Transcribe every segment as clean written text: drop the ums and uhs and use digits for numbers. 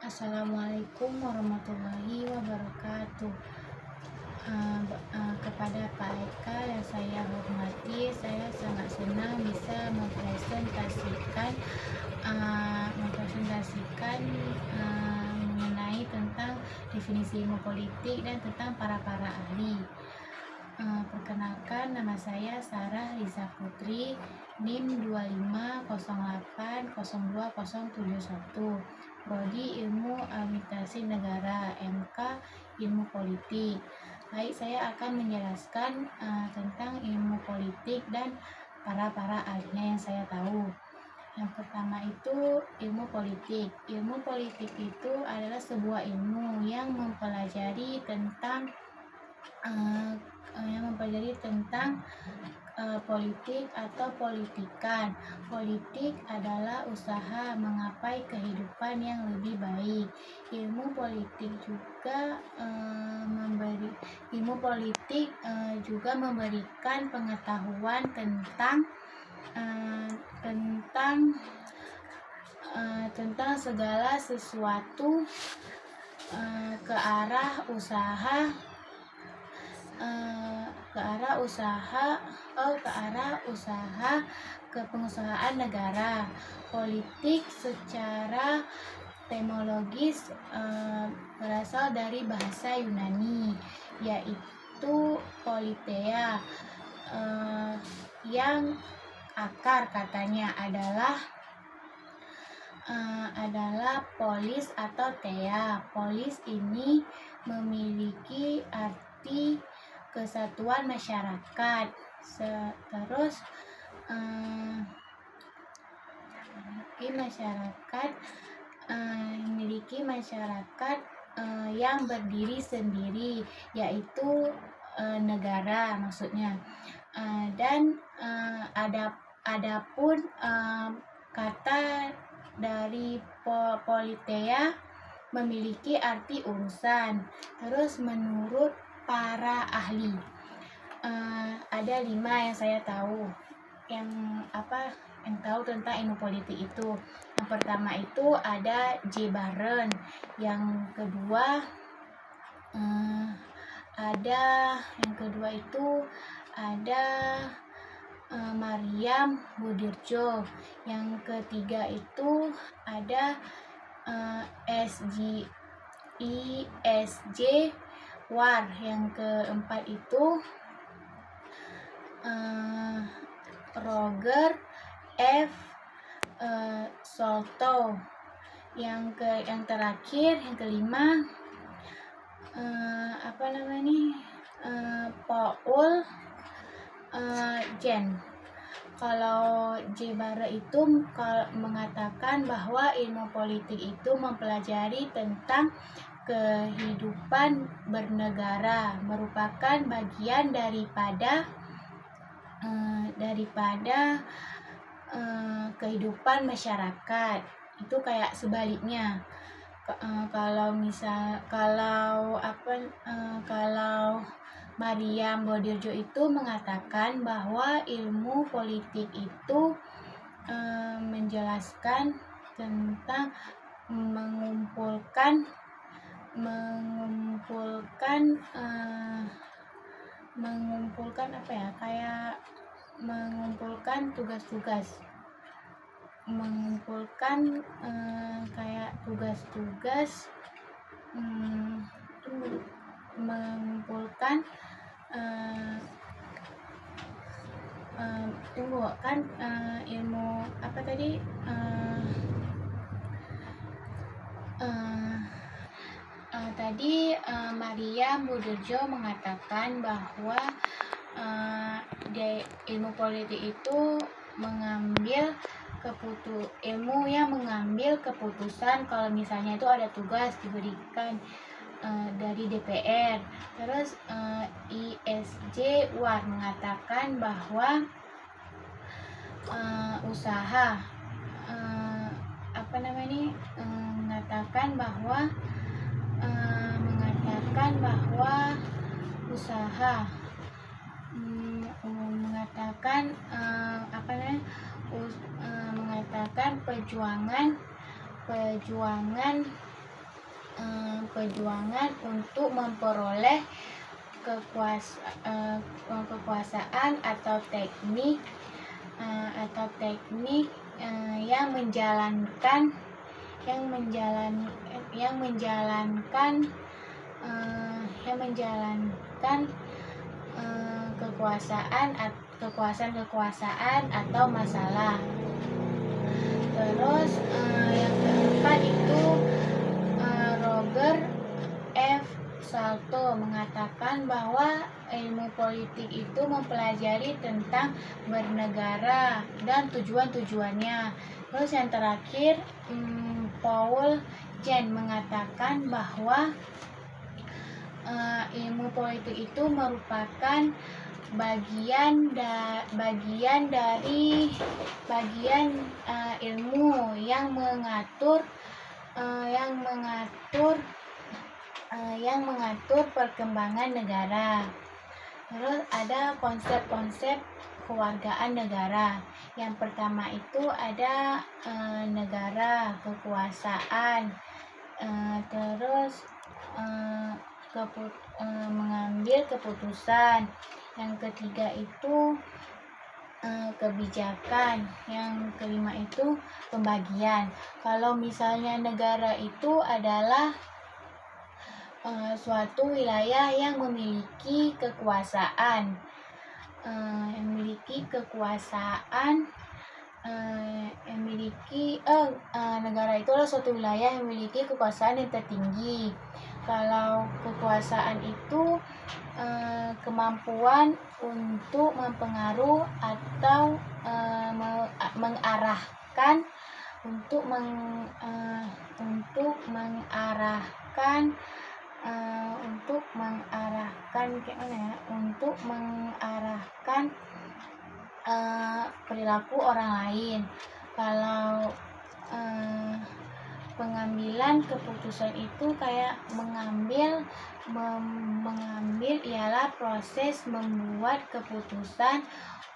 Assalamualaikum warahmatullahi wabarakatuh. Kepada Pak Eka yang saya hormati, saya sangat senang bisa mempresentasikan mengenai tentang definisi ilmu politik dan tentang para ahli. Perkenalkan, nama saya Sarah Riza Putri, NIM 25080271, Prodi Ilmu Administrasi Negara, MK Ilmu Politik. Baik, saya akan menjelaskan tentang ilmu politik dan para ahlinya yang saya tahu. Yang pertama itu ilmu politik. Ilmu politik itu adalah sebuah ilmu yang mempelajari tentang politik atau politikan. Politik adalah usaha menggapai kehidupan yang lebih baik. Ilmu politik juga memberikan pengetahuan tentang segala sesuatu ke arah usaha kepengusahaan negara. Politik secara etimologis berasal dari bahasa Yunani, yaitu politeia, yang akar katanya adalah polis atau tea. Polis ini memiliki arti kesatuan masyarakat. Memiliki masyarakat yang berdiri sendiri, yaitu negara maksudnya. Dan adapun kata dari politeia memiliki arti urusan. Terus menurut para ahli ada 5 yang saya tahu yang tahu tentang ilmu politik itu. Yang pertama itu ada J. Barron, yang kedua itu ada Mariam Budiarjo, yang ketiga itu ada ISJ War, yang keempat itu Roger F. Solto, yang terakhir yang kelima Paul Jen. Kalau J. Barre itu mengatakan bahwa ilmu politik itu mempelajari tentang kehidupan bernegara, merupakan bagian daripada kehidupan masyarakat. Itu kayak sebaliknya. Kalau Mariam Budiarjo itu mengatakan bahwa ilmu politik itu menjelaskan tentang mengumpulkan tugas-tugas, ilmu tadi Mariam Budiarjo mengatakan bahwa ilmu politik itu ilmu yang mengambil keputusan kalau misalnya itu ada tugas diberikan dari DPR. Terus ISJ War mengatakan bahwa mengatakan perjuangan perjuangan untuk memperoleh kekuasaan atau teknik yang menjalankan yang menjalan yang menjalankan yang menjalankan kekuasaan atau masalah. Terus yang keempat itu Roger F. Salto mengatakan bahwa ilmu politik itu mempelajari tentang bernegara dan tujuan-tujuannya. Terus yang terakhir Paul Jen mengatakan bahwa ilmu politik itu merupakan bagian dari ilmu yang mengatur perkembangan negara. Terus ada konsep-konsep kewargaan negara. Yang pertama itu ada negara, kekuasaan, terus mengambil keputusan. Yang ketiga itu kebijakan. Yang kelima itu pembagian. Kalau misalnya negara itu adalah suatu wilayah yang memiliki kekuasaan, negara itu adalah suatu wilayah yang memiliki kekuasaan yang tertinggi. Kalau kekuasaan itu kemampuan untuk mempengaruhi atau mengarahkan perilaku orang lain. Kalau pengambilan keputusan itu kayak mengambil ialah proses membuat keputusan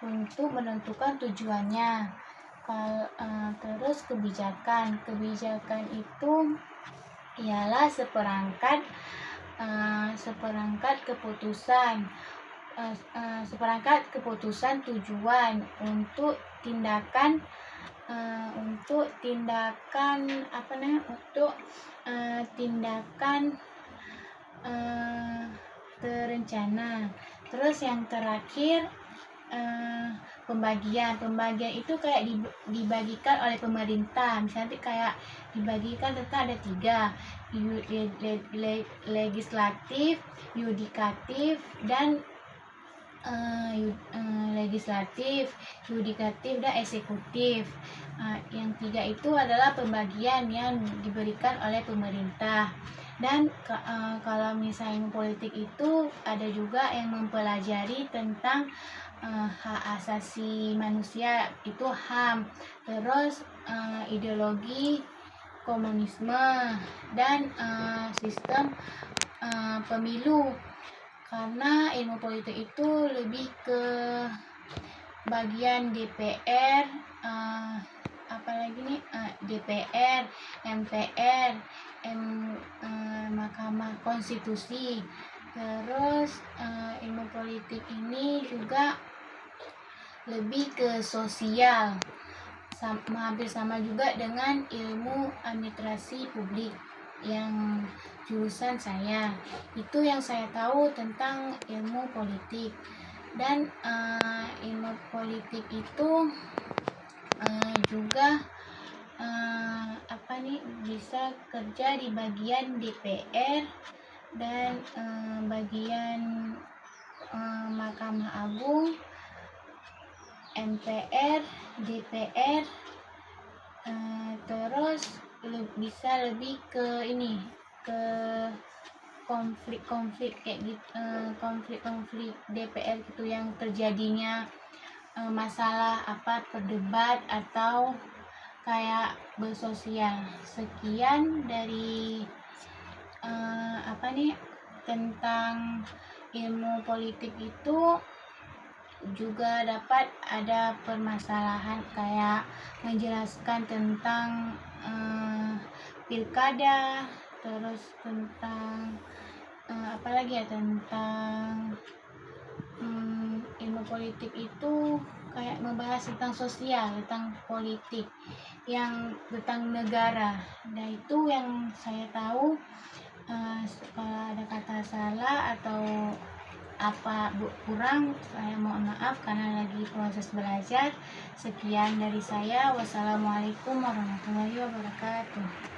untuk menentukan tujuannya. Terus kebijakan itu ialah seperangkat keputusan tujuan untuk tindakan terencana. Terus yang terakhir pembagian itu kayak dibagikan oleh pemerintah. Misalnya kayak dibagikan tentang ada 3, legislatif, yudikatif, dan dan eksekutif. Yang 3 itu adalah pembagian yang diberikan oleh pemerintah. Dan kalau misalnya politik itu ada juga yang mempelajari tentang hak asasi manusia, itu HAM. Terus ideologi komunisme dan sistem pemilu. Karena ilmu politik itu lebih ke bagian DPR, DPR, MPR, Mahkamah Konstitusi. Terus ilmu politik ini juga lebih ke sosial, hampir sama juga dengan ilmu administrasi publik yang jurusan saya. Itu yang saya tahu tentang ilmu politik. Dan ilmu politik itu juga bisa kerja di bagian DPR dan bagian Mahkamah Agung, MPR, DPR. Terus bisa lebih ke konflik kayak gitu, konflik DPR gitu yang terjadinya masalah berdebat atau kayak bersosial. Sekian dari tentang ilmu politik. Itu juga dapat ada permasalahan kayak menjelaskan tentang pilkada, terus tentang apalagi ya, tentang ilmu politik itu kayak membahas tentang sosial, tentang politik, yang tentang negara. Nah itu yang saya tahu. Kalau ada kata salah atau apa kurang, saya mohon maaf karena lagi proses belajar. Sekian dari saya. Wassalamualaikum warahmatullahi wabarakatuh.